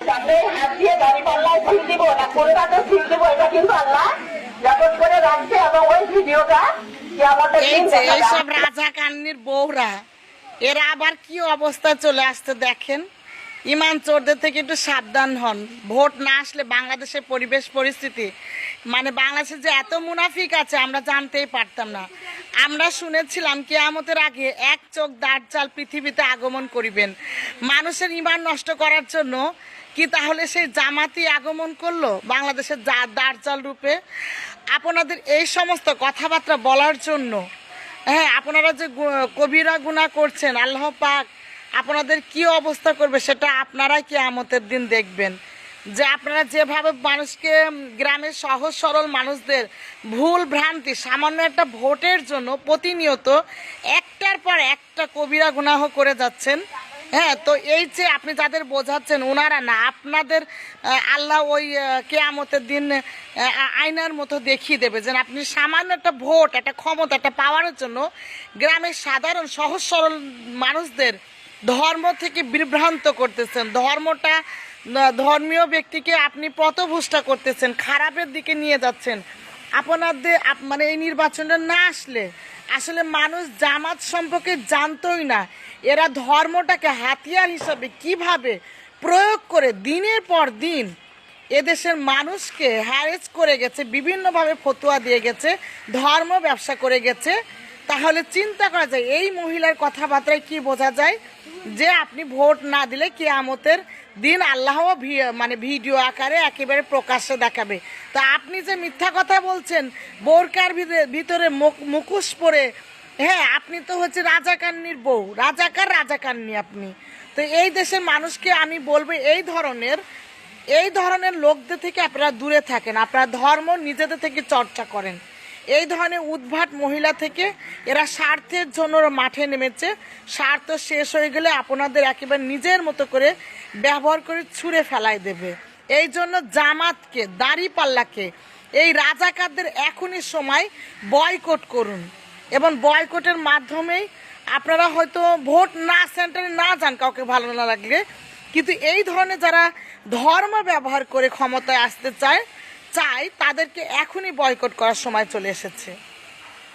যাতে হাত দিয়ে দাঁড়িপাল্লায় সিল দিব না কোনটাতে সিল দিব এটা কিন্তু আল্লাহ রেকর্ড করে রাখছে এবং ওই ভিডিওটা এইসব রাজাকান্নির বউরা এরা আবার কি অবস্থায় চলে আসতে দেখেন। ইমান চোরদের থেকে একটু সাবধান হন। ভোট না আসলে বাংলাদেশের পরিবেশ পরিস্থিতি মানে বাংলাদেশে যে এত মুনাফিক আছে আমরা জানতেই পারতাম না। আমরা শুনেছিলাম কিয়ামতের আগে এক চোখ দাঁড়চাল পৃথিবীতে আগমন করিবেন মানুষের ইমান নষ্ট করার জন্য। কি তাহলে সেই জামাতি আগমন করলো বাংলাদেশের দাঁড়চাল রূপে? আপনাদের এই সমস্ত কথাবার্তা বলার জন্য হ্যাঁ আপনারা যে কবিরা গুনাহ করছেন আল্লাহ পাক আপনাদের কি অবস্থা করবে সেটা আপনারাই কিয়ামতের দিন দেখবেন। যে আপনারা যেভাবে মানুষকে গ্রামের সহজ সরল মানুষদের ভুল ভ্রান্তি সামান্য একটা ভোটের জন্য প্রতিনিয়ত একটার পর একটা কবিরা গুনাহ করে যাচ্ছেন। হ্যাঁ, তো এই যে আপনি যাদের বোঝাচ্ছেন ওনারা না, আপনাদের আল্লাহ ওই কিয়ামতের দিন আয়নার মতো দেখিয়ে দেবে যে আপনি সামান্য একটা ভোট একটা ক্ষমতা একটা পাওয়ারের জন্য গ্রামের সাধারণ সহজ সরল মানুষদের ধর্ম থেকে বিভ্রান্ত করতেছেন। ধর্মীয় ব্যক্তিকে আপনি পথভ্রষ্ট করতেছেন, খারাপের দিকে নিয়ে যাচ্ছেন। আপনাদের মানে এই নির্বাচনটা না আসলে মানুষ জামাত সম্পর্কে জানতোই না। এরা ধর্মটাকে হাতিয়ার হিসাবে কিভাবে প্রয়োগ করে দিনের পর দিন এদেশের মানুষকে হ্যারেস করে গেছে, বিভিন্নভাবে ফতোয়া দিয়ে গেছে, ধর্ম ব্যবসা করে গেছে। তাহলে চিন্তা করা যায় এই মহিলার কথাবার্তায় কি বোঝা যায় যে আপনি ভোট না দিলে কিয়ামতের দিন আল্লাহ মানে ভিডিও আকারে একেবারে প্রকাশ্যে দেখাবে। তা আপনি যে মিথ্যা কথা বলছেন বোরকার ভিতরে মুখোশ পরে, হ্যাঁ আপনি তো হচ্ছে রাজাকান্নির বউ, রাজাকান্নি আপনি। তো এই দেশের মানুষকে আমি বলবো এই ধরনের লোকদের থেকে আপনারা দূরে থাকেন, আপনারা ধর্ম নিজেদের থেকে চর্চা করেন। এই ধরনের উদ্ভাট মহিলা থেকে এরা স্বার্থের জন্য মাঠে নেমেছে। স্বার্থ শেষ হয়ে গেলে আপনাদের একেবারে নিজের মতো করে ব্যবহার করে ছুঁড়ে ফেলাই দেবে। এই জন্য জামাতকে দাঁড়িপাল্লাকে এই রাজাকারদের এখনই সময় বয়কট করুন এবং বয়কটের মাধ্যমেই আপনারা হয়তো ভোট না সেন্টারে না যান কাউকে ভালো না লাগলে, কিন্তু এই ধরনের যারা ধর্ম ব্যবহার করে ক্ষমতায় আসতে চায় তাদেরকে এখনই বয়কট করার সময় চলে এসেছে।